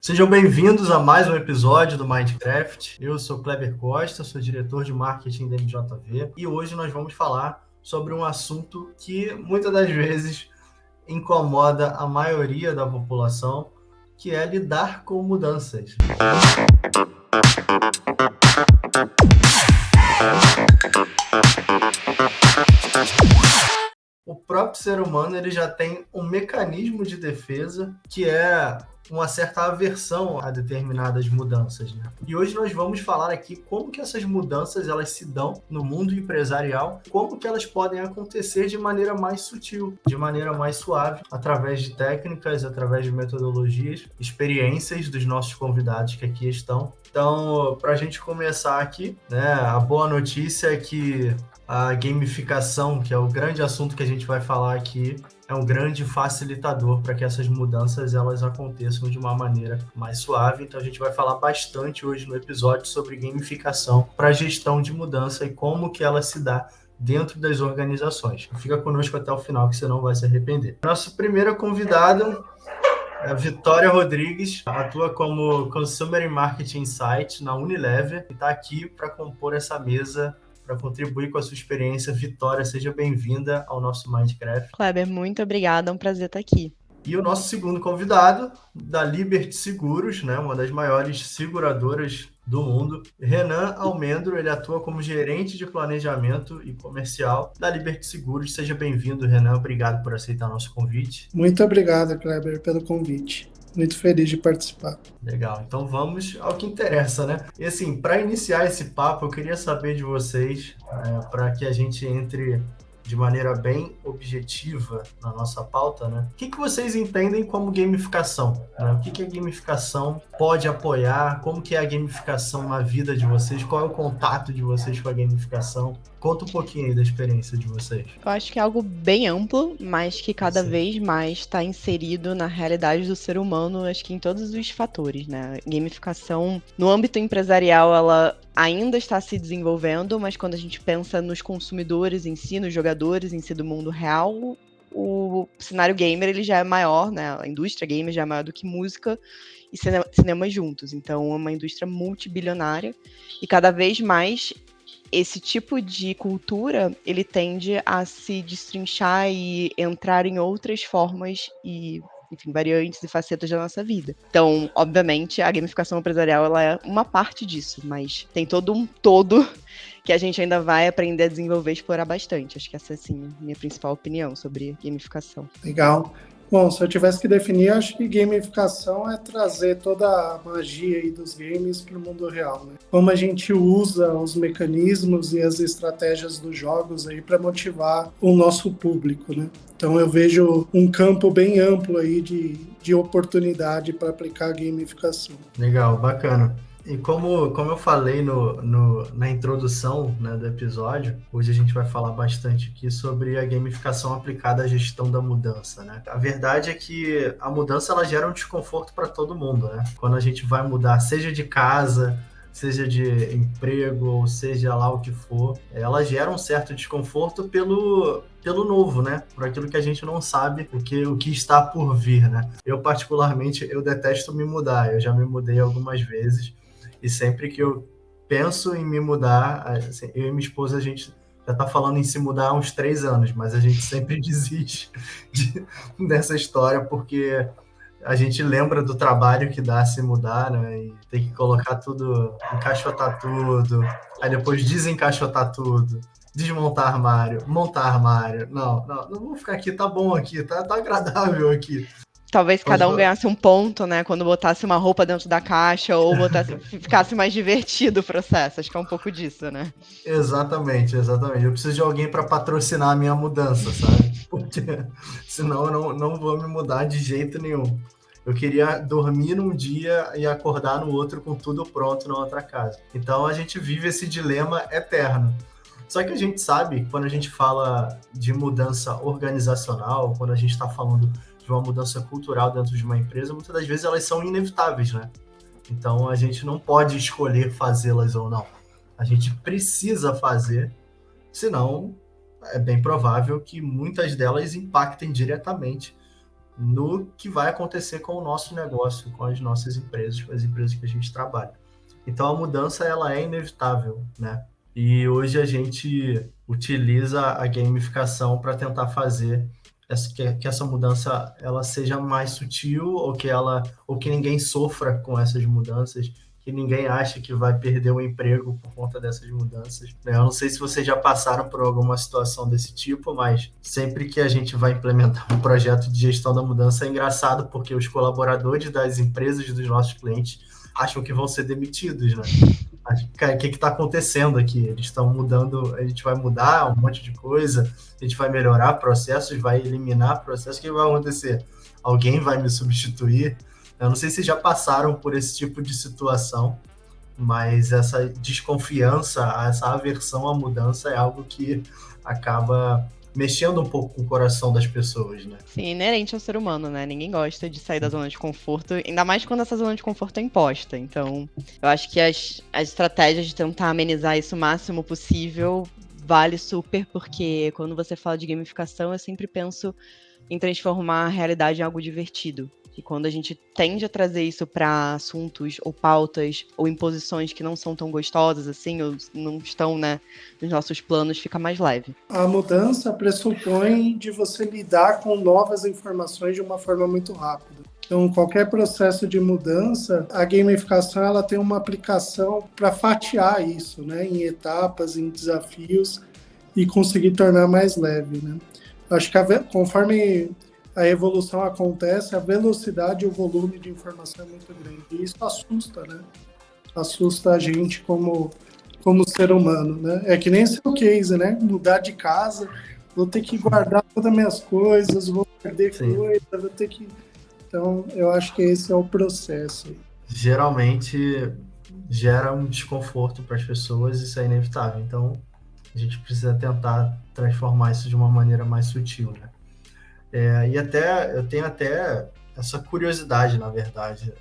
Sejam bem-vindos a mais um episódio do Mindcraft. Eu sou Kleber Costa, sou diretor de marketing da MJV e hoje nós vamos falar sobre um assunto que muitas das vezes incomoda a maioria da população, que é lidar com mudanças. O próprio ser humano ele já tem um mecanismo de defesa que é uma certa aversão a determinadas mudanças, né? E hoje nós vamos falar aqui como que essas mudanças elas se dão no mundo empresarial, como que elas podem acontecer de maneira mais sutil, de maneira mais suave, através de técnicas, através de metodologias, experiências dos nossos convidados que aqui estão. Então, para a gente começar aqui, né, a boa notícia é que a gamificação, que é o grande assunto que a gente vai falar aqui, é um grande facilitador para que essas mudanças elas aconteçam de uma maneira mais suave. Então a gente vai falar bastante hoje no episódio sobre gamificação para gestão de mudança e como que ela se dá dentro das organizações. Fica conosco até o final que você não vai se arrepender. Nossa primeira convidada é a Vitória Rodrigues, atua como Consumer and Marketing Insight na Unilever e está aqui para compor essa mesa para contribuir com a sua experiência. Vitória, seja bem-vinda ao nosso Mindcraft. Kleber, muito obrigada, é um prazer estar aqui. E o nosso segundo convidado, da Liberty Seguros, né, uma das maiores seguradoras do mundo, Renan Almendro, ele atua como gerente de planejamento e comercial da Liberty Seguros. Seja bem-vindo, Renan, obrigado por aceitar nosso convite. Muito obrigado, Kleber, pelo convite. Muito feliz de participar. Legal, então vamos ao que interessa, né? E assim, para iniciar esse papo, eu queria saber de vocês, para que a gente entre de maneira bem objetiva na nossa pauta, né? O que vocês entendem como gamificação? Né? O que a gamificação pode apoiar? Como que é a gamificação na vida de vocês? Qual é o contato de vocês com a gamificação? Conta um pouquinho aí da experiência de vocês. Eu acho que é algo bem amplo, mas que cada vez mais está inserido na realidade do ser humano, acho que em todos os fatores, né? A gamificação, no âmbito empresarial, ela ainda está se desenvolvendo, mas quando a gente pensa nos consumidores em si, nos jogadores em si do mundo real, o cenário gamer ele já é maior, né? A indústria gamer já é maior do que música e cinema juntos. Então, é uma indústria multibilionária e cada vez mais esse tipo de cultura, ele tende a se destrinchar e entrar em outras formas e, enfim, variantes e facetas da nossa vida. Então, obviamente, a gamificação empresarial, ela é uma parte disso, mas tem todo um todo que a gente ainda vai aprender a desenvolver e explorar bastante. Acho que essa é, assim, a minha principal opinião sobre gamificação. Legal. Bom, se eu tivesse que definir, acho que gamificação é trazer toda a magia aí dos games para o mundo real, né? Como a gente usa os mecanismos e as estratégias dos jogos aí para motivar o nosso público, né? Então eu vejo um campo bem amplo aí de oportunidade para aplicar a gamificação. Legal, bacana. E como eu falei na introdução, né, do episódio, hoje a gente vai falar bastante aqui sobre a gamificação aplicada à gestão da mudança, né? A verdade é que a mudança ela gera um desconforto para todo mundo, né? Quando a gente vai mudar, seja de casa, seja de emprego, ou seja lá o que for, ela gera um certo desconforto pelo novo, né? Por aquilo que a gente não sabe, o que está por vir, né? Eu, particularmente, eu detesto me mudar. Eu já me mudei algumas vezes. E sempre que eu penso em me mudar, assim, eu e minha esposa, a gente já está falando em se mudar há uns 3 anos, mas a gente sempre desiste dessa história, porque a gente lembra do trabalho que dá se mudar, né? E tem que colocar tudo, encaixotar tudo, aí depois desencaixotar tudo, desmontar armário, montar armário. Não vou ficar aqui, tá bom aqui, tá agradável aqui. Talvez cada um ganhasse um ponto, né? Quando botasse uma roupa dentro da caixa ou ficasse mais divertido o processo. Acho que é um pouco disso, né? Exatamente. Eu preciso de alguém para patrocinar a minha mudança, sabe? Porque senão eu não vou me mudar de jeito nenhum. Eu queria dormir num dia e acordar no outro com tudo pronto na outra casa. Então a gente vive esse dilema eterno. Só que a gente sabe, quando a gente fala de mudança organizacional, quando a gente está falando de uma mudança cultural dentro de uma empresa, muitas das vezes elas são inevitáveis, né? Então a gente não pode escolher fazê-las ou não. A gente precisa fazer, senão é bem provável que muitas delas impactem diretamente no que vai acontecer com o nosso negócio, com as nossas empresas, com as empresas que a gente trabalha. Então a mudança ela é inevitável, né? E hoje a gente utiliza a gamificação para tentar fazer que essa mudança ela seja mais sutil ou que ninguém sofra com essas mudanças, que ninguém ache que vai perder o emprego por conta dessas mudanças. Eu não sei se vocês já passaram por alguma situação desse tipo, mas sempre que a gente vai implementar um projeto de gestão da mudança é engraçado, porque os colaboradores das empresas dos nossos clientes acham que vão ser demitidos, né? O que está acontecendo aqui? Eles estão mudando, a gente vai mudar um monte de coisa, a gente vai melhorar processos, vai eliminar processos, o que vai acontecer? Alguém vai me substituir? Eu não sei se já passaram por esse tipo de situação, mas essa desconfiança, essa aversão à mudança é algo que acaba mexendo um pouco com o coração das pessoas, né? Sim, inerente ao ser humano, né? Ninguém gosta de sair da zona de conforto, ainda mais quando essa zona de conforto é imposta. Então, eu acho que as estratégias de tentar amenizar isso o máximo possível vale super, porque quando você fala de gamificação, eu sempre penso em transformar a realidade em algo divertido. E quando a gente tende a trazer isso para assuntos ou pautas ou imposições que não são tão gostosas assim, ou não estão, né, nos nossos planos, fica mais leve. A mudança pressupõe de você lidar com novas informações de uma forma muito rápida. Então, qualquer processo de mudança, a gamificação ela tem uma aplicação para fatiar isso, né, em etapas, em desafios e conseguir tornar mais leve, né? Acho que conforme a evolução acontece, a velocidade e o volume de informação é muito grande. E isso assusta, né? Assusta a gente como ser humano, né? É que nem seu case, né? Mudar de casa, vou ter que guardar todas as minhas coisas, vou perder coisa, vou ter que... Então, eu acho que esse é o processo. Geralmente gera um desconforto para as pessoas, isso é inevitável. Então, a gente precisa tentar transformar isso de uma maneira mais sutil, né? E eu tenho até essa curiosidade, na verdade,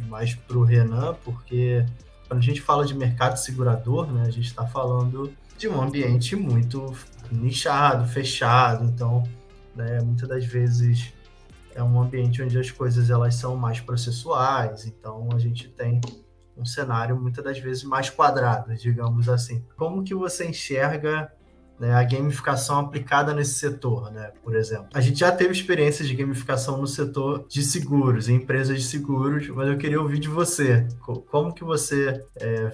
mais para o Renan, porque quando a gente fala de mercado segurador, né, a gente está falando de um ambiente muito nichado, fechado, então, né, muitas das vezes é um ambiente onde as coisas elas são mais processuais, então a gente tem um cenário muitas das vezes mais quadrado, digamos assim. Como que você enxerga, né, a gamificação aplicada nesse setor, né, por exemplo? A gente já teve experiências de gamificação no setor de seguros, em empresas de seguros, mas eu queria ouvir de você. Como que você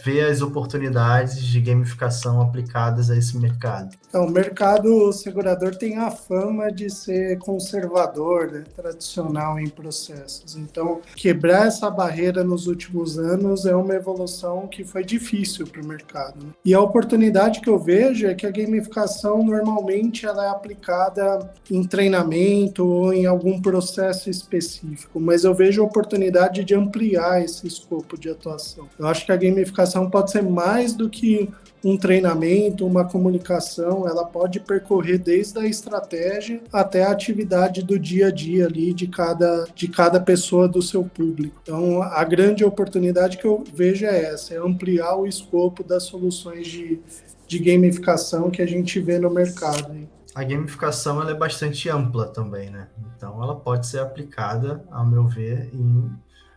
vê as oportunidades de gamificação aplicadas a esse mercado? Então, o mercado segurador tem a fama de ser conservador, né, tradicional em processos. Então, quebrar essa barreira nos últimos anos é uma evolução que foi difícil para o mercado, né? E a oportunidade que eu vejo é que a gamificação, normalmente, ela é aplicada em treinamento ou em algum processo específico, mas eu vejo a oportunidade de ampliar esse escopo de atuação. Eu acho que a gamificação pode ser mais do que um treinamento, uma comunicação, ela pode percorrer desde a estratégia até a atividade do dia a dia ali de cada pessoa do seu público. Então, a grande oportunidade que eu vejo é essa, é ampliar o escopo das soluções de gamificação que a gente vê no mercado. A gamificação ela é bastante ampla também, né? Então, ela pode ser aplicada, ao meu ver, em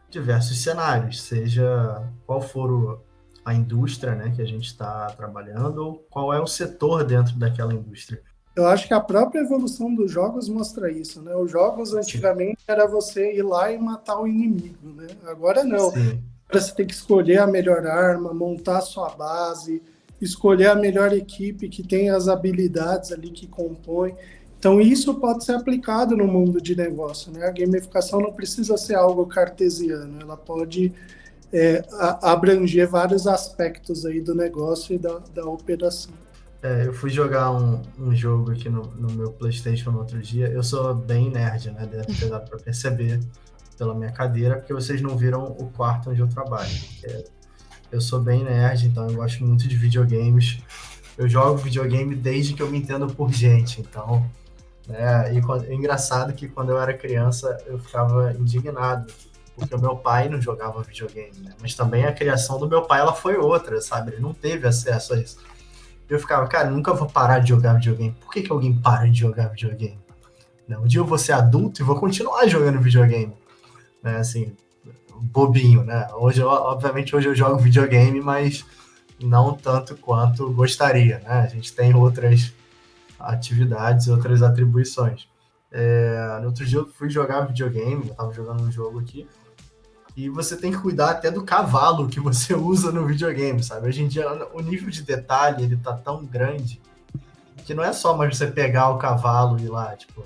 diversos cenários, seja qual for a indústria, né, que a gente está trabalhando, ou qual é o setor dentro daquela indústria. Eu acho que a própria evolução dos jogos mostra isso, né? Os jogos antigamente era você ir lá e matar o inimigo, né? Agora não. Sim. Agora você tem que escolher a melhor arma, montar a sua base, escolher a melhor equipe que tem as habilidades ali que compõem. Então isso pode ser aplicado no mundo de negócio, né? A gamificação não precisa ser algo cartesiano, ela pode abranger vários aspectos aí do negócio e da operação. Eu fui jogar um jogo aqui no meu PlayStation no outro dia. Eu sou bem nerd, né? Deve ter dado para perceber pela minha cadeira, porque vocês não viram o quarto onde eu trabalho. Eu sou bem nerd, então eu gosto muito de videogames. Eu jogo videogame desde que eu me entendo por gente, então... E é engraçado que quando eu era criança eu ficava indignado porque o meu pai não jogava videogame, né? Mas também a criação do meu pai ela foi outra, sabe? Ele não teve acesso a isso. Eu ficava, cara, nunca vou parar de jogar videogame. Por que alguém para de jogar videogame? né? Um dia eu vou ser adulto e vou continuar jogando videogame, né? Assim, bobinho, né? Obviamente, hoje eu jogo videogame, mas não tanto quanto gostaria, né? A gente tem outras atividades, outras atribuições. No outro dia eu fui jogar videogame, eu tava jogando um jogo aqui, e você tem que cuidar até do cavalo que você usa no videogame, sabe? Hoje em dia o nível de detalhe, ele tá tão grande, que não é só mais você pegar o cavalo e ir lá, tipo,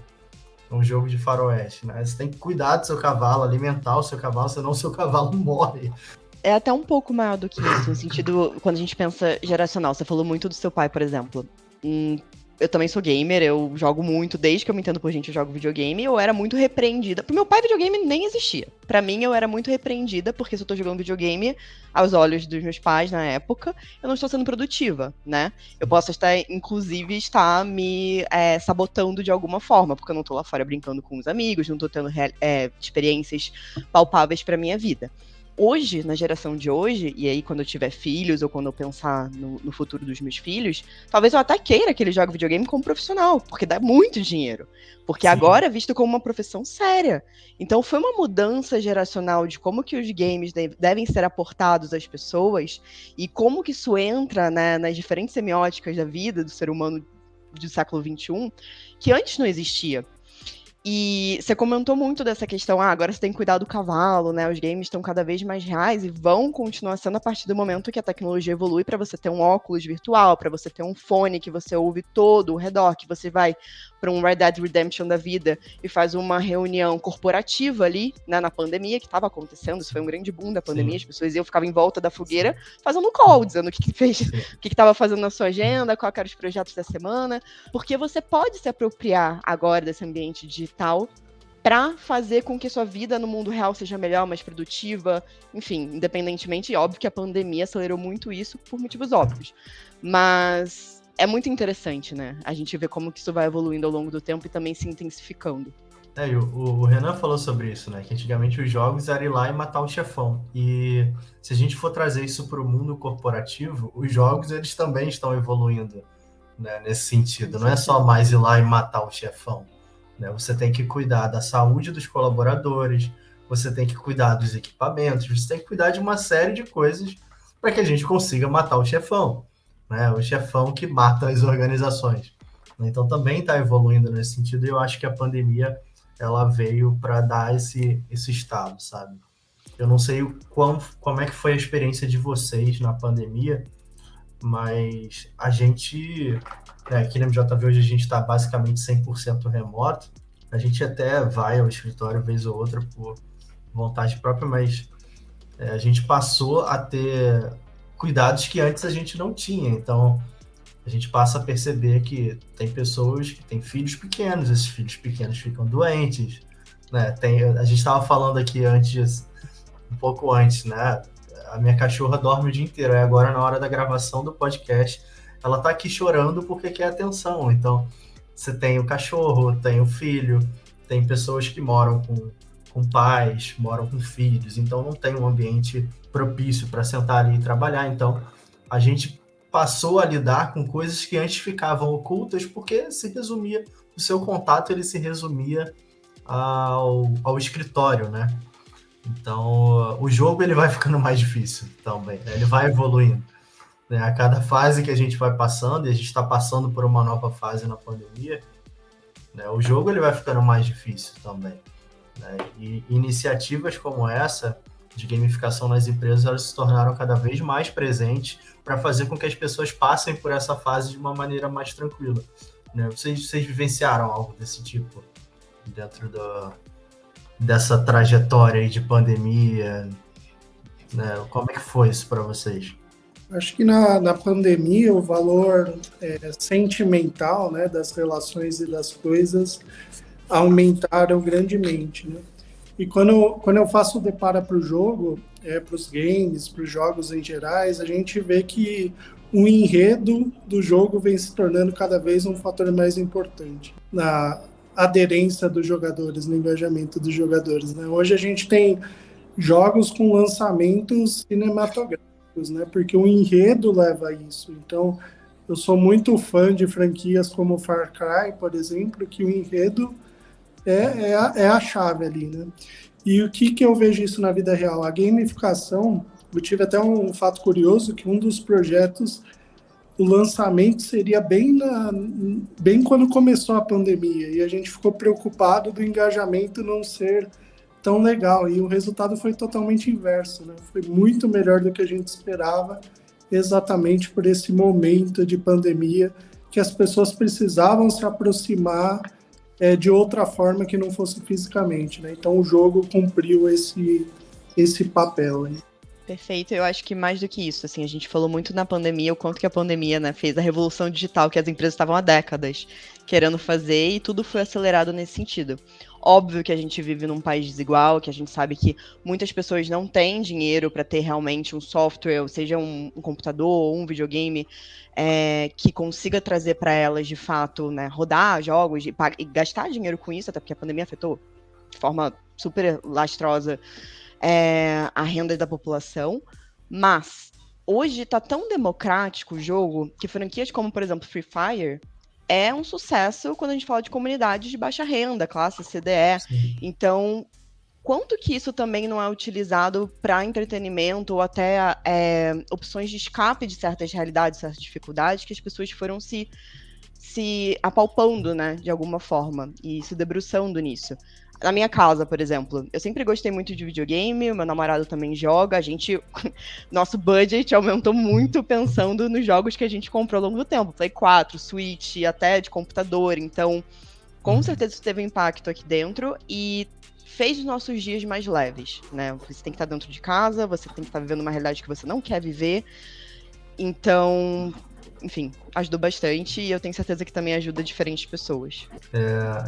é um jogo de faroeste, né? Você tem que cuidar do seu cavalo, alimentar o seu cavalo, senão o seu cavalo morre. É até um pouco maior do que isso, no sentido, quando a gente pensa geracional. Você falou muito do seu pai, por exemplo. Eu também sou gamer, eu jogo muito, desde que eu me entendo por gente, eu jogo videogame, eu era muito repreendida. Pro meu pai, videogame nem existia. Pra mim, eu era muito repreendida, porque se eu tô jogando videogame, aos olhos dos meus pais na época, eu não estou sendo produtiva, né? Eu posso estar, inclusive, me sabotando de alguma forma, porque eu não tô lá fora brincando com os amigos, não tô tendo experiências palpáveis pra minha vida. Hoje, na geração de hoje, e aí quando eu tiver filhos, ou quando eu pensar no futuro dos meus filhos, talvez eu até queira que eles joguem videogame como profissional, porque dá muito dinheiro. Porque Sim. Agora é visto como uma profissão séria. Então foi uma mudança geracional de como que os games devem ser aportados às pessoas, e como que isso entra, né, nas diferentes semióticas da vida do ser humano do século XXI, que antes não existia. E você comentou muito dessa questão, agora você tem que cuidar do cavalo, né? Os games estão cada vez mais reais e vão continuar sendo a partir do momento que a tecnologia evolui para você ter um óculos virtual, para você ter um fone que você ouve todo ao redor, que você vai para um Red Dead Redemption da vida e faz uma reunião corporativa ali, né, na pandemia, que estava acontecendo, isso foi um grande boom da pandemia, Sim. As pessoas ficavam em volta da fogueira fazendo um call, dizendo o que fez, o que estava fazendo na sua agenda, qual eram os projetos da semana, porque você pode se apropriar agora desse ambiente digital para fazer com que sua vida no mundo real seja melhor, mais produtiva, enfim, independentemente, óbvio que a pandemia acelerou muito isso por motivos óbvios, mas é muito interessante, né? A gente vê como que isso vai evoluindo ao longo do tempo e também se intensificando. E o Renan falou sobre isso, né? Que antigamente os jogos eram ir lá e matar o chefão. E se a gente for trazer isso para o mundo corporativo, os jogos eles também estão evoluindo, né, nesse sentido. Não é só mais ir lá e matar o chefão, né? Você tem que cuidar da saúde dos colaboradores, você tem que cuidar dos equipamentos, você tem que cuidar de uma série de coisas para que a gente consiga matar o chefão, né? O chefão que mata as organizações. Então também está evoluindo nesse sentido, e eu acho que a pandemia ela veio para dar esse estado, sabe? Eu não sei como é que foi a experiência de vocês na pandemia, mas a gente, aqui na MJV hoje a gente está basicamente 100% remoto. A gente até vai ao escritório vez ou outra por vontade própria, mas a gente passou a ter cuidados que antes a gente não tinha. Então, a gente passa a perceber que tem pessoas que têm filhos pequenos, esses filhos pequenos ficam doentes, né? A gente estava falando aqui antes, um pouco antes, né? A minha cachorra dorme o dia inteiro, e agora na hora da gravação do podcast, ela tá aqui chorando porque quer atenção. Então, você tem o cachorro, tem o filho, tem pessoas que moram com pais, moram com filhos, então não tem um ambiente propício para sentar ali e trabalhar. Então, a gente passou a lidar com coisas que antes ficavam ocultas, porque se resumia, o seu contato ele se resumia ao escritório, né? Então, o jogo ele vai ficando mais difícil também, né? Ele vai evoluindo, né? A cada fase que a gente vai passando, e a gente está passando por uma nova fase na pandemia, né? O jogo ele vai ficando mais difícil também, né? E iniciativas como essa de gamificação nas empresas, elas se tornaram cada vez mais presentes para fazer com que as pessoas passem por essa fase de uma maneira mais tranquila, né? Vocês vivenciaram algo desse tipo dentro dessa trajetória aí de pandemia, né? Como é que foi isso para vocês? Acho que na pandemia o valor sentimental, né, das relações e das coisas aumentaram grandemente, né? E quando eu faço o deparo para o jogo, para os games, para os jogos em gerais, a gente vê que o enredo do jogo vem se tornando cada vez um fator mais importante na aderência dos jogadores, no engajamento dos jogadores, né? Hoje a gente tem jogos com lançamentos cinematográficos, né? Porque o enredo leva a isso. Então, eu sou muito fã de franquias como Far Cry, por exemplo, que o enredo é a chave ali, né? E o que eu vejo isso na vida real? A gamificação, eu tive até um fato curioso, que um dos projetos, o lançamento seria bem quando começou a pandemia, e a gente ficou preocupado do engajamento não ser tão legal, e o resultado foi totalmente inverso, né? Foi muito melhor do que a gente esperava, exatamente por esse momento de pandemia, que as pessoas precisavam se aproximar de outra forma que não fosse fisicamente, né? Então o jogo cumpriu esse papel aí. Perfeito, eu acho que mais do que isso, assim, a gente falou muito na pandemia, o quanto que a pandemia, né, fez a revolução digital que as empresas estavam há décadas querendo fazer, e tudo foi acelerado nesse sentido. Óbvio que a gente vive num país desigual, que a gente sabe que muitas pessoas não têm dinheiro para ter realmente um software, ou seja, um computador ou um videogame que consiga trazer para elas, de fato, né, rodar jogos e gastar dinheiro com isso, até porque a pandemia afetou de forma super lastrosa a renda da população, mas hoje está tão democrático o jogo que franquias como, por exemplo, Free Fire é um sucesso quando a gente fala de comunidades de baixa renda, classe CDE. Sim. Então, quanto que isso também não é utilizado para entretenimento ou até opções de escape de certas realidades, certas dificuldades que as pessoas foram se apalpando, né, de alguma forma, e se debruçando nisso. Na minha casa, por exemplo, eu sempre gostei muito de videogame, o meu namorado também joga, nosso budget aumentou muito pensando nos jogos que a gente comprou ao longo do tempo, Play 4, Switch, até de computador, então, com certeza isso teve um impacto aqui dentro e fez os nossos dias mais leves, né? Você tem que estar dentro de casa, você tem que estar vivendo uma realidade que você não quer viver, então, enfim, ajudou bastante e eu tenho certeza que também ajuda diferentes pessoas.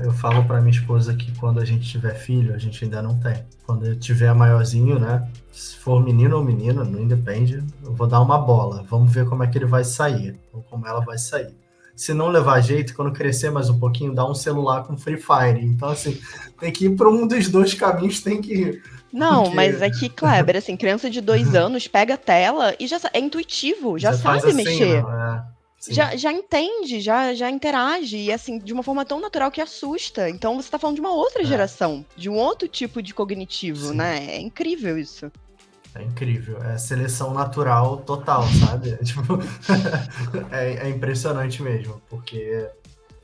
Eu falo pra minha esposa que quando a gente tiver filho, a gente ainda não tem. Quando eu tiver maiorzinho, né? Se for menino ou menina, não independe, eu vou dar uma bola. Vamos ver como é que ele vai sair, ou como ela vai sair. Se não levar jeito, quando crescer mais um pouquinho, dá um celular com Free Fire. Então, assim, tem que ir para um dos dois caminhos, tem que ir. Não, Porque mas é que, Kleber, assim, criança de 2 anos pega a tela e já é intuitivo, já faz sabe assim, mexer. né? Sim. Já entende, já interage, e assim, de uma forma tão natural que assusta. Então você tá falando de uma outra geração, de um outro tipo de cognitivo, Sim. né? É incrível isso. É incrível, é seleção natural total, sabe? É impressionante mesmo, porque,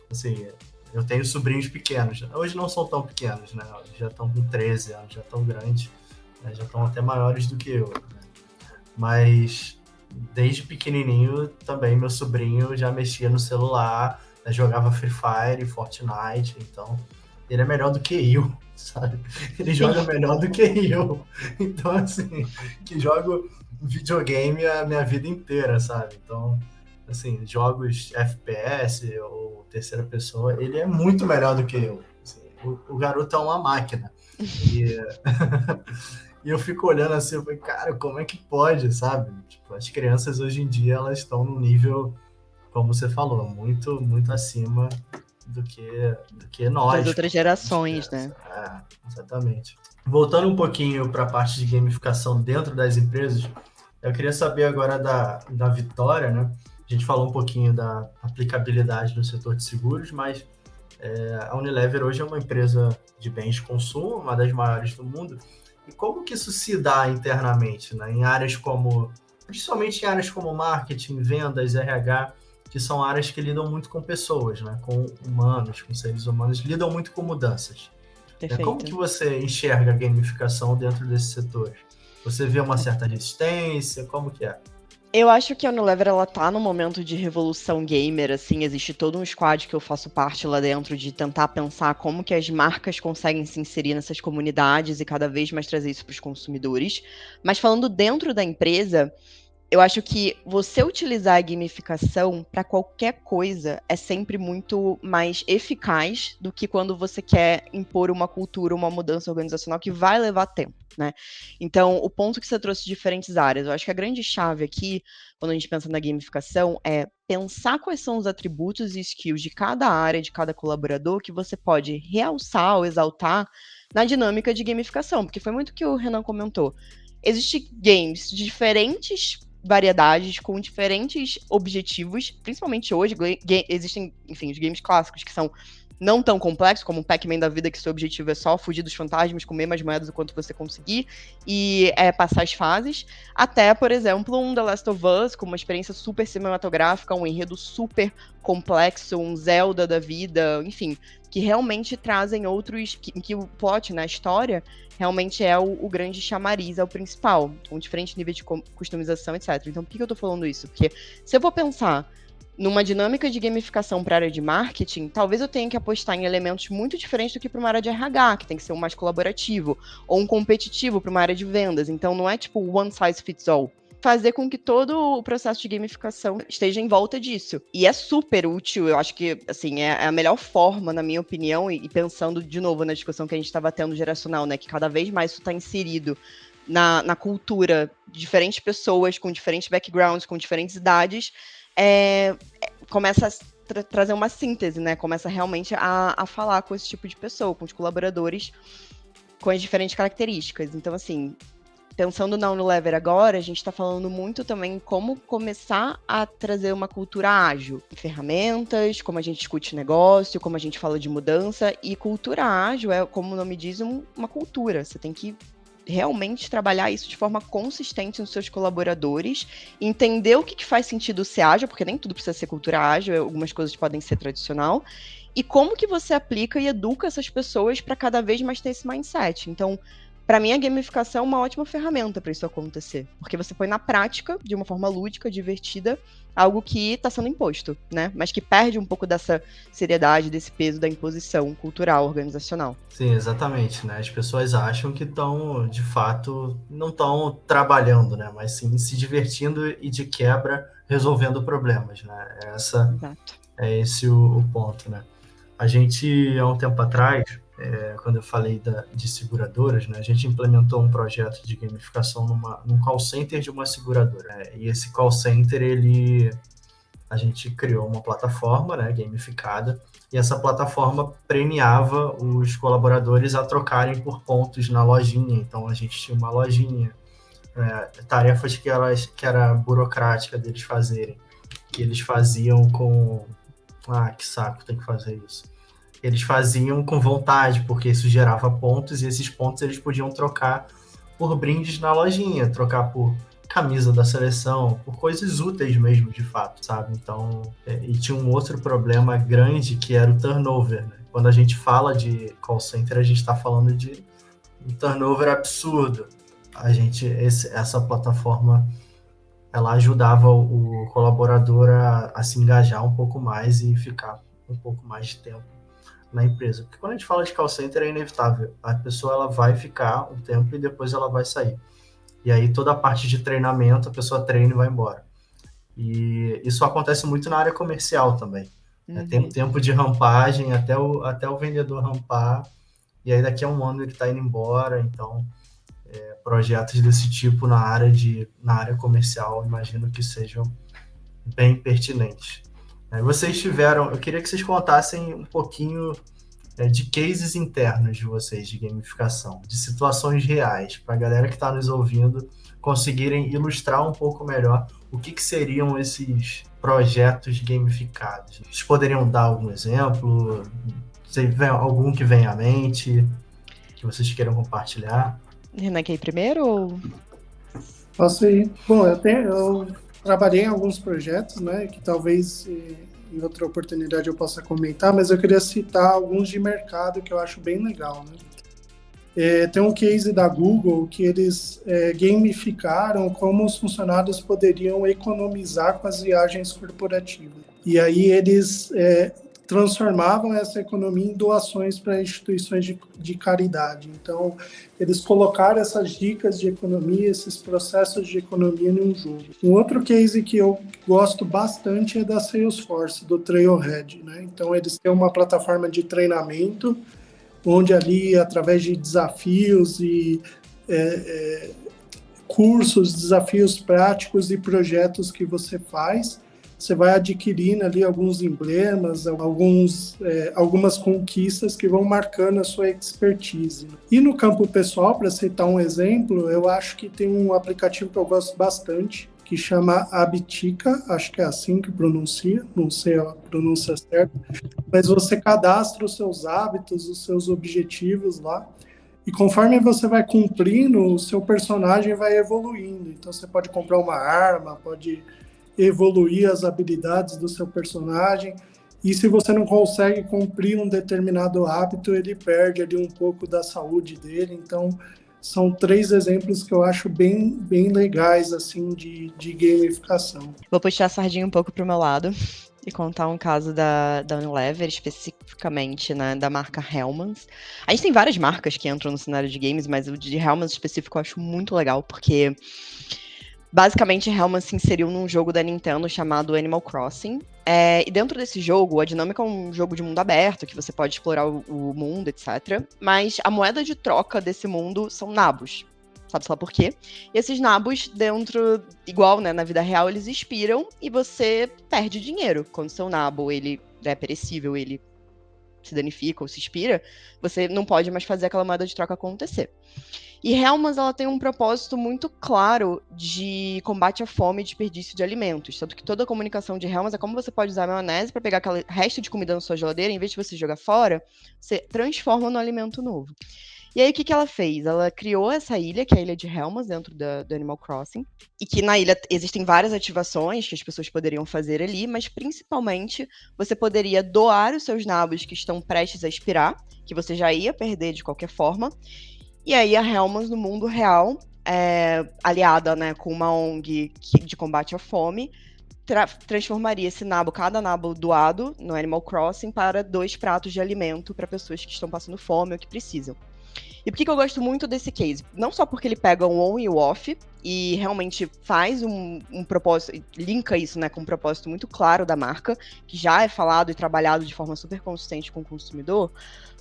assim, eu tenho sobrinhos pequenos, hoje não são tão pequenos, né? Já estão com 13 anos, já estão grandes, né? Já estão até maiores do que eu, né? Mas desde pequenininho também meu sobrinho já mexia no celular, né? Jogava Free Fire, Fortnite, então ele é melhor do que eu, sabe? Ele joga melhor do que eu. Então, assim, que jogo videogame a minha vida inteira, sabe? Então, assim, jogos FPS ou terceira pessoa, ele é muito melhor do que eu. Assim, o garoto é uma máquina. E eu fico olhando assim, eu falei, cara, como é que pode, sabe? Tipo, as crianças hoje em dia, elas estão num nível, como você falou, muito, muito acima do que nós. Das outras gerações, né? Exatamente. Voltando um pouquinho para a parte de gamificação dentro das empresas, eu queria saber agora da Vitória, né? A gente falou um pouquinho da aplicabilidade no setor de seguros, mas a Unilever hoje é uma empresa de bens de consumo, uma das maiores do mundo. E como que isso se dá internamente, né? Em áreas como, principalmente em áreas como marketing, vendas, RH, que são áreas que lidam muito com pessoas, né? Com humanos, com seres humanos, lidam muito com mudanças. Perfeito. Como que você enxerga a gamificação dentro desse setor? Você vê uma certa resistência? Como que é? Eu acho que a Unilever, ela tá num momento de revolução gamer, assim, existe todo um squad que eu faço parte lá dentro de tentar pensar como que as marcas conseguem se inserir nessas comunidades e cada vez mais trazer isso para os consumidores. Mas falando dentro da empresa, eu acho que você utilizar a gamificação para qualquer coisa é sempre muito mais eficaz do que quando você quer impor uma cultura, uma mudança organizacional que vai levar tempo, né? Então, o ponto que você trouxe de diferentes áreas, eu acho que a grande chave aqui, quando a gente pensa na gamificação, é pensar quais são os atributos e skills de cada área, de cada colaborador, que você pode realçar ou exaltar na dinâmica de gamificação, porque foi muito o que o Renan comentou. Existem games de diferentes variedades, com diferentes objetivos, principalmente hoje, existem, enfim, os games clássicos, que são não tão complexo, como um Pac-Man da vida, que seu objetivo é só fugir dos fantasmas, comer mais moedas o quanto você conseguir, e passar as fases, até, por exemplo, um The Last of Us, com uma experiência super cinematográfica, um enredo super complexo, um Zelda da vida, enfim, que realmente trazem outros, que o plot, né, a história, realmente é o grande chamariz, é o principal, com diferentes níveis de customização, etc. Então, por que eu tô falando isso? Porque se eu vou pensar numa dinâmica de gamificação para a área de marketing, talvez eu tenha que apostar em elementos muito diferentes do que para uma área de RH, que tem que ser um mais colaborativo, ou um competitivo para uma área de vendas. Então, não é tipo one size fits all. Fazer com que todo o processo de gamificação esteja em volta disso. E é super útil, eu acho que, assim, é a melhor forma, na minha opinião, e pensando de novo na discussão que a gente estava tendo geracional, né, que cada vez mais isso está inserido na cultura de diferentes pessoas, com diferentes backgrounds, com diferentes idades, começa a trazer uma síntese, né? Começa realmente a falar com esse tipo de pessoa, com os colaboradores, com as diferentes características. Então, assim, pensando na Unilever agora, a gente está falando muito também como começar a trazer uma cultura ágil. Ferramentas, como a gente discute negócio, como a gente fala de mudança. E cultura ágil é, como o nome diz, uma cultura. Você tem que realmente trabalhar isso de forma consistente nos seus colaboradores, entender o que faz sentido ser ágil, porque nem tudo precisa ser cultura ágil, algumas coisas podem ser tradicional, e como que você aplica e educa essas pessoas para cada vez mais ter esse mindset. Então, para mim, a gamificação é uma ótima ferramenta para isso acontecer, porque você põe na prática, de uma forma lúdica, divertida, algo que está sendo imposto, né? Mas que perde um pouco dessa seriedade, desse peso da imposição cultural, organizacional. Sim, exatamente, né? As pessoas acham que estão, de fato, não estão trabalhando, né? Mas sim se divertindo e, de quebra, resolvendo problemas, né? Exato. É esse o ponto, né? A gente, há um tempo atrás, quando eu falei de seguradoras, né, a gente implementou um projeto de gamificação num call center de uma seguradora. E esse call center, a gente criou uma plataforma, né, gamificada, e essa plataforma premiava os colaboradores a trocarem por pontos na lojinha. Então, a gente tinha uma lojinha, tarefas que era burocrática deles fazerem, que eles faziam com... Ah, que saco, tem que fazer isso. Eles faziam com vontade, porque isso gerava pontos, e esses pontos eles podiam trocar por brindes na lojinha, trocar por camisa da seleção, por coisas úteis mesmo, de fato, sabe? Então, e tinha um outro problema grande, que era o turnover, né? Quando a gente fala de call center, a gente está falando de um turnover absurdo. Essa plataforma, ela ajudava o colaborador a se engajar um pouco mais e ficar um pouco mais de tempo na empresa. Porque quando a gente fala de call center, é inevitável. A pessoa, ela vai ficar um tempo e depois ela vai sair. E aí toda a parte de treinamento, a pessoa treina e vai embora. E isso acontece muito na área comercial também. Uhum. Tem um tempo de rampagem até o vendedor rampar, e aí daqui a um ano ele está indo embora. Então, projetos desse tipo na área comercial, imagino que sejam bem pertinentes. Eu queria que vocês contassem um pouquinho de cases internos de vocês de gamificação, de situações reais, para a galera que está nos ouvindo conseguirem ilustrar um pouco melhor o que seriam esses projetos gamificados. Vocês poderiam dar algum exemplo? Algum que vem à mente, que vocês queiram compartilhar? Renan, quer ir primeiro? Ou... Posso ir. Bom, eu trabalhei em alguns projetos, né, que talvez em outra oportunidade eu possa comentar, mas eu queria citar alguns de mercado que eu acho bem legal, né? Tem um case da Google que eles gamificaram como os funcionários poderiam economizar com as viagens corporativas. E aí eles transformavam essa economia em doações para instituições de caridade. Então, eles colocaram essas dicas de economia, esses processos de economia em um jogo. Um outro case que eu gosto bastante é da Salesforce, do Trailhead, né? Então, eles têm uma plataforma de treinamento, onde ali, através de desafios e cursos, desafios práticos e projetos que você faz, você vai adquirindo ali alguns emblemas, algumas conquistas que vão marcando a sua expertise. E no campo pessoal, para citar um exemplo, eu acho que tem um aplicativo que eu gosto bastante, que chama Abitica, acho que é assim que pronuncia, não sei a pronúncia certa, mas você cadastra os seus hábitos, os seus objetivos lá, e conforme você vai cumprindo, o seu personagem vai evoluindo. Então você pode comprar uma arma, pode evoluir as habilidades do seu personagem, e se você não consegue cumprir um determinado hábito, ele perde ali um pouco da saúde dele. Então são 3 exemplos que eu acho bem legais assim de gamificação. Vou puxar a sardinha um pouco pro meu lado e contar um caso da Unilever, especificamente, né, da marca Hellmann's. A gente tem várias marcas que entram no cenário de games, mas o de Hellmann's específico eu acho muito legal, porque basicamente Hellmann's se inseriu num jogo da Nintendo chamado Animal Crossing. E dentro desse jogo, a dinâmica é um jogo de mundo aberto, que você pode explorar o mundo, etc. Mas a moeda de troca desse mundo são nabos. Sabe-se lá por quê? E esses nabos dentro, igual, né, na vida real, eles expiram e você perde dinheiro. Quando seu nabo, ele é perecível, ele se danifica ou se expira, você não pode mais fazer aquela moeda de troca acontecer. E Hellmann's, ela tem um propósito muito claro de combate à fome e desperdício de alimentos. Tanto que toda a comunicação de Hellmann's é como você pode usar a maionese para pegar aquele resto de comida na sua geladeira, em vez de você jogar fora, você transforma no alimento novo. E aí, o que ela fez? Ela criou essa ilha, que é a ilha de Hellmann's, dentro do Animal Crossing. E que na ilha existem várias ativações que as pessoas poderiam fazer ali, mas principalmente você poderia doar os seus nabos que estão prestes a expirar, que você já ia perder de qualquer forma. E aí a Hellmann's, no mundo real, aliada, né, com uma ONG de combate à fome, transformaria esse nabo, cada nabo doado no Animal Crossing, para 2 pratos de alimento para pessoas que estão passando fome ou que precisam. E por que eu gosto muito desse case? Não só porque ele pega o on e o off e realmente faz um propósito, linka isso, né, com um propósito muito claro da marca, que já é falado e trabalhado de forma super consistente com o consumidor,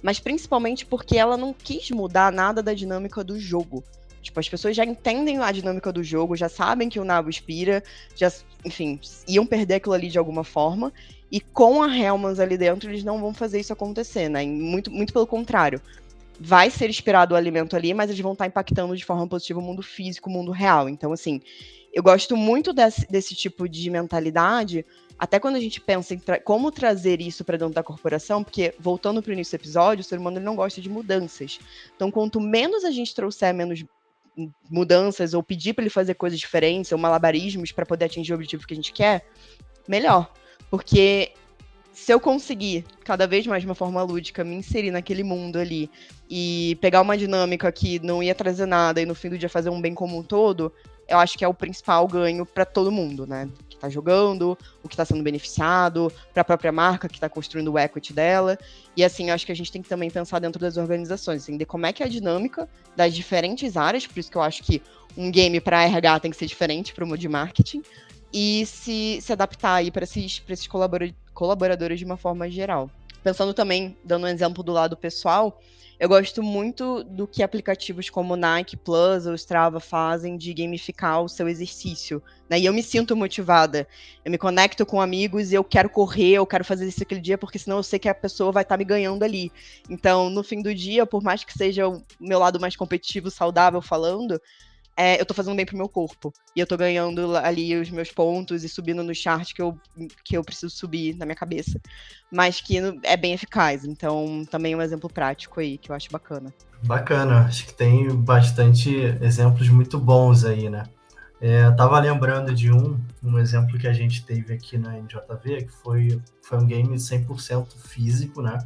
mas principalmente porque ela não quis mudar nada da dinâmica do jogo. Tipo, as pessoas já entendem a dinâmica do jogo, já sabem que o nabo expira, já, enfim, iam perder aquilo ali de alguma forma, e com a Hellmann's ali dentro, eles não vão fazer isso acontecer, né? Muito, muito pelo contrário. Vai ser inspirado o alimento ali, mas eles vão estar impactando de forma positiva o mundo físico, o mundo real. Então, assim, eu gosto muito desse tipo de mentalidade, até quando a gente pensa em como trazer isso para dentro da corporação, porque, voltando para o início do episódio, o ser humano ele não gosta de mudanças. Então, quanto menos a gente trouxer menos mudanças, ou pedir para ele fazer coisas diferentes, ou malabarismos para poder atingir o objetivo que a gente quer, melhor. Porque se eu conseguir, cada vez mais de uma forma lúdica, me inserir naquele mundo ali e pegar uma dinâmica que não ia trazer nada e no fim do dia fazer um bem comum todo, eu acho que é o principal ganho para todo mundo, né? Que tá jogando, o que tá sendo beneficiado, para a própria marca que tá construindo o equity dela. E assim, eu acho que a gente tem que também pensar dentro das organizações, entender como é que é a dinâmica das diferentes áreas, por isso que eu acho que um game para RH tem que ser diferente para o de marketing, e se adaptar aí para esses colaboradores de uma forma geral. Pensando também, dando um exemplo do lado pessoal, eu gosto muito do que aplicativos como Nike Plus ou Strava fazem de gamificar o seu exercício, né? E eu me sinto motivada, eu me conecto com amigos e eu quero correr, eu quero fazer isso aquele dia, porque senão eu sei que a pessoa vai estar me ganhando ali. Então, no fim do dia, por mais que seja o meu lado mais competitivo, saudável falando, eu tô fazendo bem pro meu corpo. E eu tô ganhando ali os meus pontos e subindo no chart que eu preciso subir na minha cabeça. Mas que é bem eficaz. Então, também é um exemplo prático aí, que eu acho bacana. Bacana. Acho que tem bastante exemplos muito bons aí, né? Eu tava lembrando de um exemplo que a gente teve aqui na NJV, que foi um game 100% físico, né?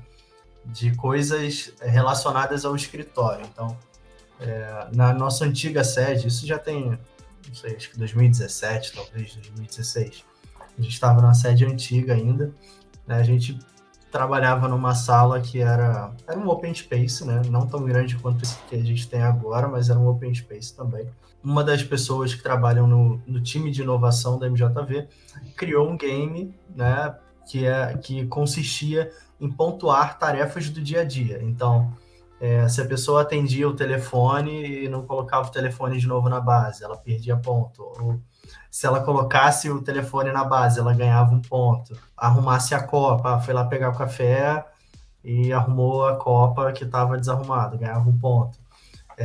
De coisas relacionadas ao escritório. Então, na nossa antiga sede, isso já tem, não sei, acho que 2017, talvez 2016, a gente estava na sede antiga ainda, né? A gente trabalhava numa sala que era um open space, né? Não tão grande quanto esse que a gente tem agora, mas era um open space também. Uma das pessoas que trabalham no time de inovação da MJV criou um game, né, que consistia em pontuar tarefas do dia a dia. Então, se a pessoa atendia o telefone e não colocava o telefone de novo na base, ela perdia ponto. Ou se ela colocasse o telefone na base, ela ganhava um ponto. Arrumasse a copa, foi lá pegar o café e arrumou a copa que estava desarrumada, ganhava um ponto.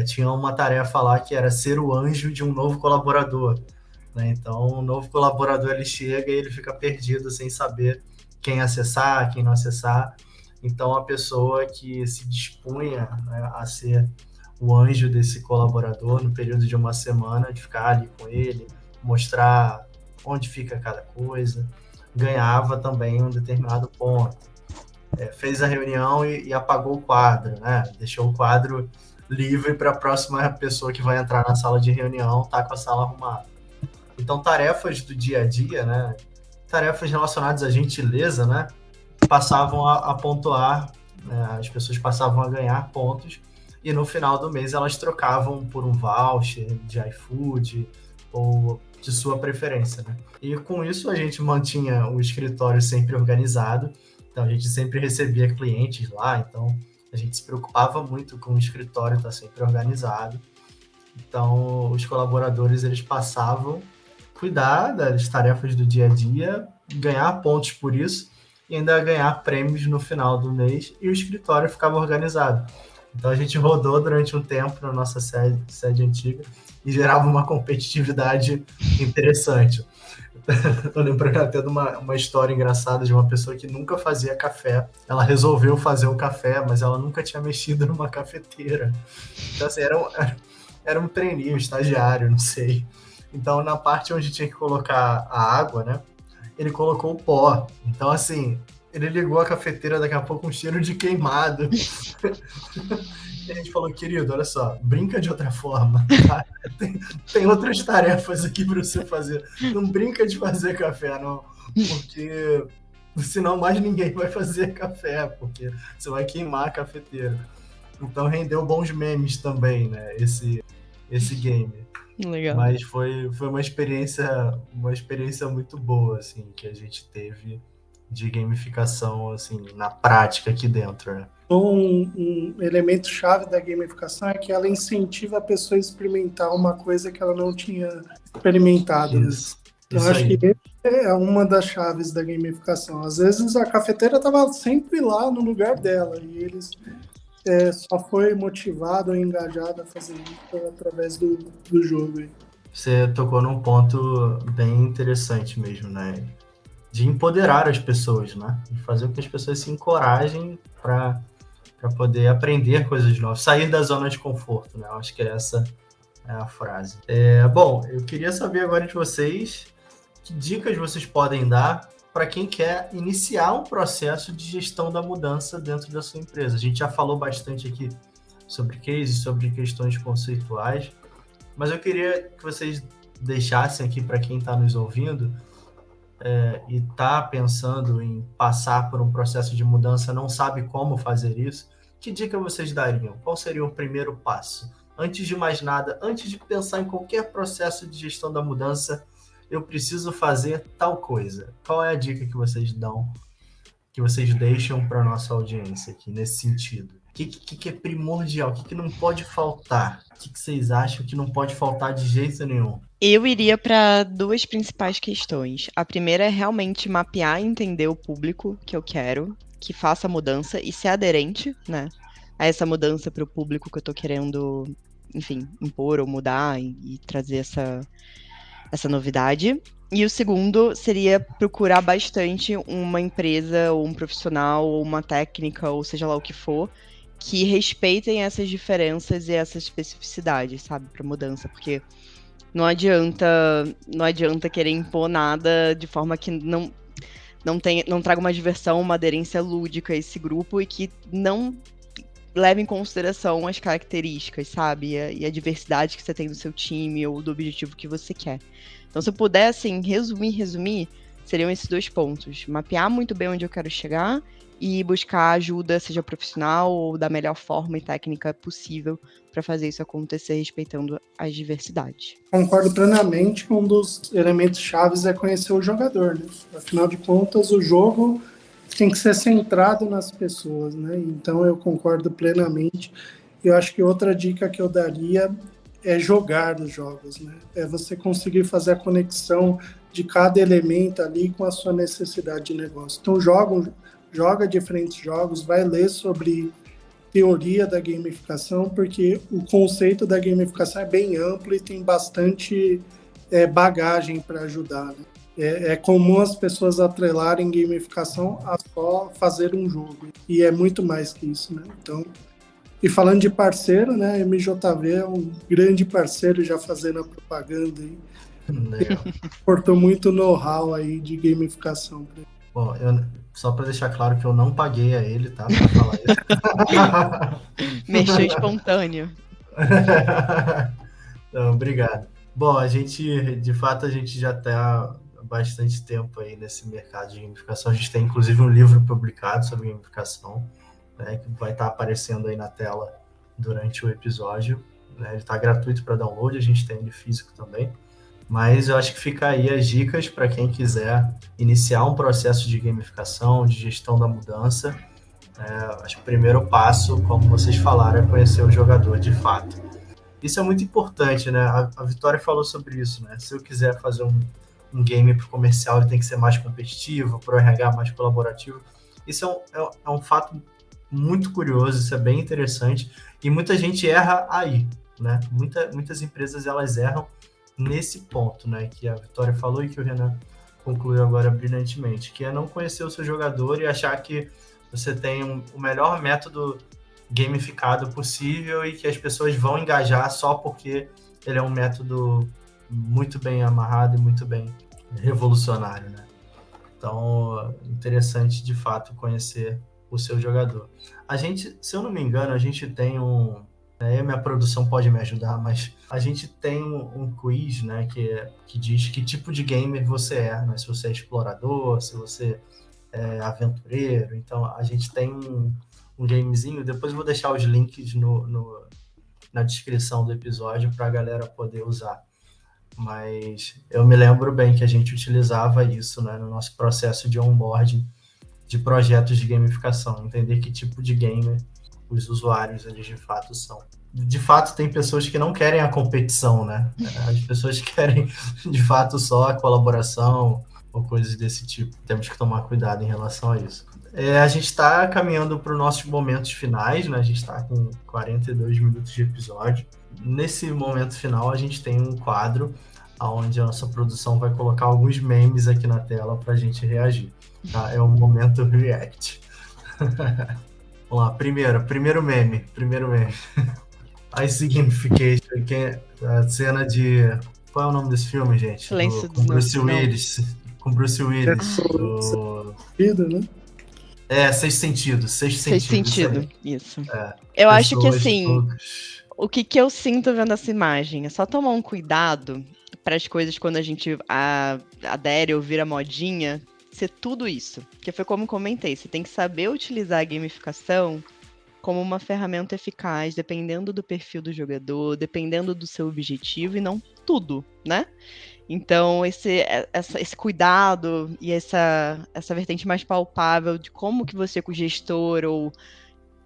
Tinha uma tarefa lá que era ser o anjo de um novo colaborador, né? Então, o novo colaborador ele chega e ele fica perdido sem saber quem acessar, quem não acessar. Então, a pessoa que se dispunha, né, a ser o anjo desse colaborador no período de uma semana, de ficar ali com ele, mostrar onde fica cada coisa, ganhava também um determinado ponto. Fez a reunião e apagou o quadro, né? Deixou o quadro livre para a próxima pessoa que vai entrar na sala de reunião tá com a sala arrumada. Então, tarefas do dia a dia, né? Tarefas relacionadas à gentileza, né? Passavam a pontuar, né? As pessoas passavam a ganhar pontos e no final do mês elas trocavam por um voucher de iFood ou de sua preferência, né? E com isso a gente mantinha o escritório sempre organizado, então a gente sempre recebia clientes lá, então a gente se preocupava muito com o escritório estar sempre organizado. Então os colaboradores eles passavam a cuidar das tarefas do dia a dia, ganhar pontos por isso e ainda ganhar prêmios no final do mês e o escritório ficava organizado. Então a gente rodou durante um tempo na nossa sede antiga e gerava uma competitividade interessante. Eu lembrando até de uma história engraçada de uma pessoa que nunca fazia café. Ela resolveu fazer o café, mas ela nunca tinha mexido numa cafeteira. Então, assim, era um trainee, um estagiário, não sei. Então, na parte onde tinha que colocar a água, né, ele colocou o pó. Então, assim, ele ligou a cafeteira daqui a pouco com um cheiro de queimado. E a gente falou, querido, olha só, brinca de outra forma, tá? Tem outras tarefas aqui para você fazer. Não brinca de fazer café, não. Porque senão mais ninguém vai fazer café, porque você vai queimar a cafeteira. Então rendeu bons memes também, né? Esse game. Legal. Mas foi uma experiência muito boa, assim, que a gente teve de gamificação, assim, na prática aqui dentro, né? Um elemento chave da gamificação é que ela incentiva a pessoa a experimentar uma coisa que ela não tinha experimentado. Isso. Então, Isso acho aí. que é uma das chaves da gamificação. Às vezes a cafeteira estava sempre lá no lugar dela e eles só foi motivado ou engajado a fazer isso através do jogo. Você tocou num ponto bem interessante mesmo, né? De empoderar as pessoas, né? De fazer com que as pessoas se encorajem para poder aprender coisas novas, sair da zona de conforto, né? Eu acho que essa é a frase. Bom, eu queria saber agora de vocês que dicas vocês podem dar para quem quer iniciar um processo de gestão da mudança dentro da sua empresa. A gente já falou bastante aqui sobre cases, sobre questões conceituais, mas eu queria que vocês deixassem aqui para quem está nos ouvindo e está pensando em passar por um processo de mudança, não sabe como fazer isso, que dica vocês dariam? Qual seria o primeiro passo? Antes de mais nada, antes de pensar em qualquer processo de gestão da mudança, eu preciso fazer tal coisa. Qual é a dica que vocês dão, que vocês deixam para a nossa audiência aqui, nesse sentido? O que é primordial? O que não pode faltar? O que vocês acham que não pode faltar de jeito nenhum? Eu iria para duas principais questões. A primeira é realmente mapear e entender o público que eu quero, que faça a mudança e ser aderente, né, a essa mudança para o público que eu estou querendo, enfim, impor ou mudar e trazer essa novidade. E o segundo seria procurar bastante uma empresa ou um profissional ou uma técnica, ou seja lá o que for, que respeitem essas diferenças e essas especificidades, sabe, para mudança, porque não adianta querer impor nada de forma que não traga uma diversão, uma aderência lúdica a esse grupo e que não leve em consideração as características, sabe, e a diversidade que você tem no seu time ou do objetivo que você quer. Então, se eu puder, assim, resumir, seriam esses dois pontos. Mapear muito bem onde eu quero chegar e buscar ajuda, seja profissional ou da melhor forma e técnica possível para fazer isso acontecer, respeitando as diversidades. Concordo plenamente. Um dos elementos chaves é conhecer o jogador, né? Afinal de contas, o jogo tem que ser centrado nas pessoas, né? Então, eu concordo plenamente. Eu acho que outra dica que eu daria é jogar os jogos, né? É você conseguir fazer a conexão de cada elemento ali com a sua necessidade de negócio. Então, joga diferentes jogos, vai ler sobre teoria da gamificação, porque o conceito da gamificação é bem amplo e tem bastante bagagem para ajudar, né? É comum as pessoas atrelarem gamificação a só fazer um jogo. E é muito mais que isso, né? Então, e falando de parceiro, né? A MJV é um grande parceiro, já fazendo a propaganda aí. Portou muito know-how aí de gamificação. Bom, só para deixar claro que eu não paguei a ele, tá? Pra falar isso. Mexeu espontâneo. Não, obrigado. Bom, de fato, a gente já está há bastante tempo aí nesse mercado de gamificação. A gente tem, inclusive, um livro publicado sobre gamificação, né, que vai estar aparecendo aí na tela durante o episódio. Né? Ele está gratuito para download, a gente tem ele físico também. Mas eu acho que fica aí as dicas para quem quiser iniciar um processo de gamificação, de gestão da mudança. Acho que o primeiro passo, como vocês falaram, é conhecer o jogador de fato. Isso é muito importante, né? A Vitória falou sobre isso, né? Se eu quiser fazer um game pro comercial, ele tem que ser mais competitivo, pro RH mais colaborativo. Isso é um fato muito curioso, isso é bem interessante. E muita gente erra aí, né? Muitas empresas, elas erram nesse ponto, né? Que a Vitória falou e que o Renan concluiu agora brilhantemente, que é não conhecer o seu jogador e achar que você tem o melhor método gamificado possível e que as pessoas vão engajar só porque ele é um método muito bem amarrado e muito bem revolucionário, né? Então, interessante de fato conhecer o seu jogador. A gente, se eu não me engano, a gente tem minha produção pode me ajudar, mas a gente tem um quiz, né, que diz que tipo de gamer você é, né? Se você é explorador, se você é aventureiro. Então, a gente tem um gamezinho, depois eu vou deixar os links na descrição do episódio para a galera poder usar. Mas eu me lembro bem que a gente utilizava isso, né, no nosso processo de onboarding de projetos de gamificação, entender que tipo de gamer os usuários eles de fato são. De fato, tem pessoas que não querem a competição, né? As pessoas querem, de fato, só a colaboração ou coisas desse tipo. Temos que tomar cuidado em relação a isso. A gente está caminhando para os nossos momentos finais, né? A gente está com 42 minutos de episódio. Nesse momento final, a gente tem um quadro onde a nossa produção vai colocar alguns memes aqui na tela para a gente reagir. Tá? É o momento React. Vamos lá, primeiro meme. Ice Gamification, que é a cena de... Qual é o nome desse filme, gente? Silêncio com Bruce Willis. Com Bruce Willis. Sexto Sentido. Sexto Sentido, isso. Eu acho que, assim, o que eu sinto vendo essa imagem é só tomar um cuidado para as coisas quando a gente adere ou vira modinha, ser tudo isso. Porque foi como comentei, você tem que saber utilizar a gamificação como uma ferramenta eficaz, dependendo do perfil do jogador, dependendo do seu objetivo, e não tudo, né? Então, esse cuidado e essa vertente mais palpável de como que você, como gestor ou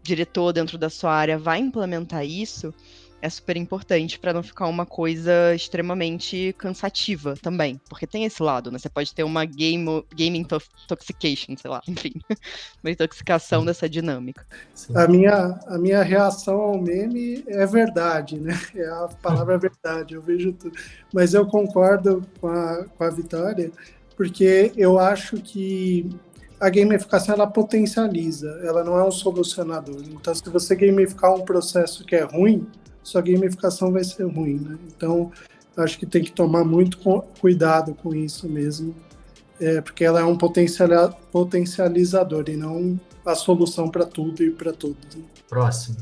diretor dentro da sua área, vai implementar isso, é super importante para não ficar uma coisa extremamente cansativa também, porque tem esse lado, né? Você pode ter uma gaming intoxication, sei lá, enfim, uma intoxicação dessa dinâmica. A minha reação ao meme é verdade, né? A palavra é verdade, eu vejo tudo. Mas eu concordo com a Vitória, porque eu acho que a gamificação, ela potencializa, ela não é um solucionador. Então, se você gamificar um processo que é ruim, sua gamificação vai ser ruim, né? Então, acho que tem que tomar muito cuidado com isso mesmo, porque ela é um potencializador e não a solução para tudo e para todos. Próximo.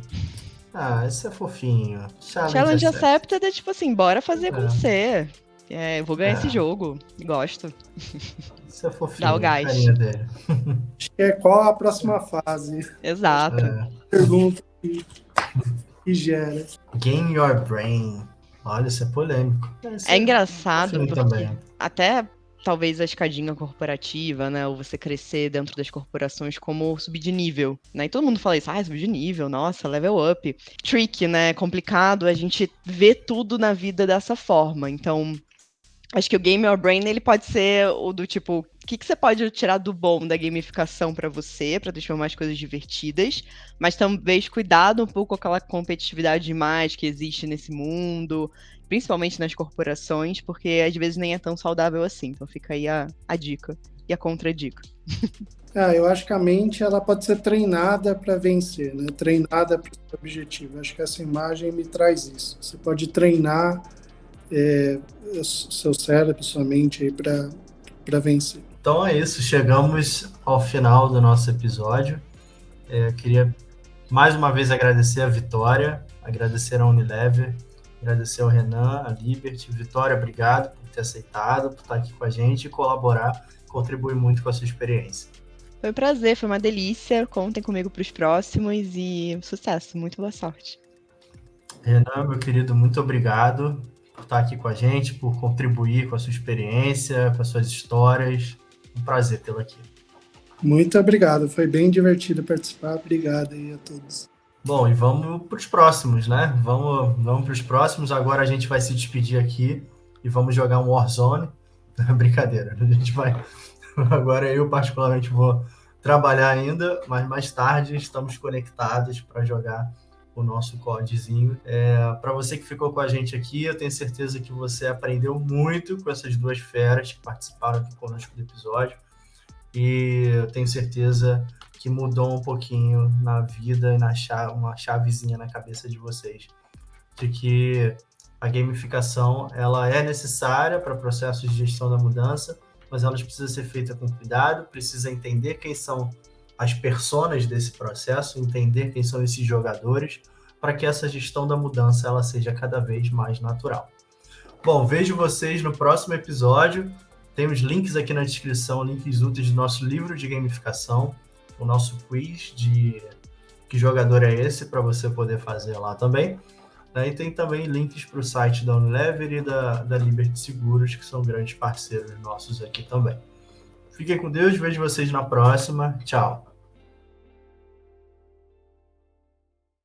Isso é fofinho. Challenge Accepted é tipo assim, bora fazer acontecer. Eu vou ganhar esse jogo. Gosto. Isso é fofinho. Dá o gás. Dele. Qual a próxima fase? Exato. Pergunta que gera. Game Your Brain. Olha, isso é polêmico. É engraçado porque também. Até talvez a escadinha corporativa, né, ou você crescer dentro das corporações como subir de nível, né, e todo mundo fala isso, subir de nível, nossa, level up. Tricky, né, complicado a gente ver tudo na vida dessa forma, então acho que o Game Your Brain, ele pode ser o do tipo, o que você pode tirar do bom da gamificação para você, para transformar as coisas divertidas, mas talvez cuidado um pouco com aquela competitividade demais que existe nesse mundo, principalmente nas corporações, porque às vezes nem é tão saudável assim. Então fica aí a dica e a contradica. Eu acho que a mente ela pode ser treinada para vencer, né? Treinada para o objetivo. Acho que essa imagem me traz isso. Você pode treinar seu cérebro, sua mente aí para vencer. Então é isso, chegamos ao final do nosso episódio. Eu queria mais uma vez agradecer a Vitória, agradecer a Unilever, agradecer ao Renan, a Liberty. Vitória, obrigado por ter aceitado, por estar aqui com a gente e colaborar, contribuir muito com a sua experiência. Foi um prazer, foi uma delícia. Contem comigo para os próximos e sucesso, muito boa sorte. Renan, meu querido, muito obrigado por estar aqui com a gente, por contribuir com a sua experiência, com as suas histórias. Um prazer tê-lo aqui. Muito obrigado, foi bem divertido participar. Obrigado aí a todos. Bom, e vamos para os próximos, né? Vamos para os próximos. Agora a gente vai se despedir aqui e vamos jogar um Warzone. Brincadeira, a gente vai... Agora eu particularmente vou trabalhar ainda, mas mais tarde estamos conectados para jogar o nosso CODzinho. Para você que ficou com a gente aqui, eu tenho certeza que você aprendeu muito com essas duas feras que participaram aqui conosco do episódio. E eu tenho certeza que mudou um pouquinho na vida e uma chavezinha na cabeça de vocês, de que a gamificação ela é necessária para processos de gestão da mudança, mas ela precisa ser feita com cuidado, precisa entender quem são as personas desse processo, entender quem são esses jogadores, para que essa gestão da mudança ela seja cada vez mais natural. Bom, vejo vocês no próximo episódio. Tem os links aqui na descrição, links úteis do nosso livro de gamificação, o nosso quiz de que jogador é esse, para você poder fazer lá também. E tem também links para o site da Unilever e da Liberty Seguros, que são grandes parceiros nossos aqui também. Fiquem com Deus, vejo vocês na próxima. Tchau!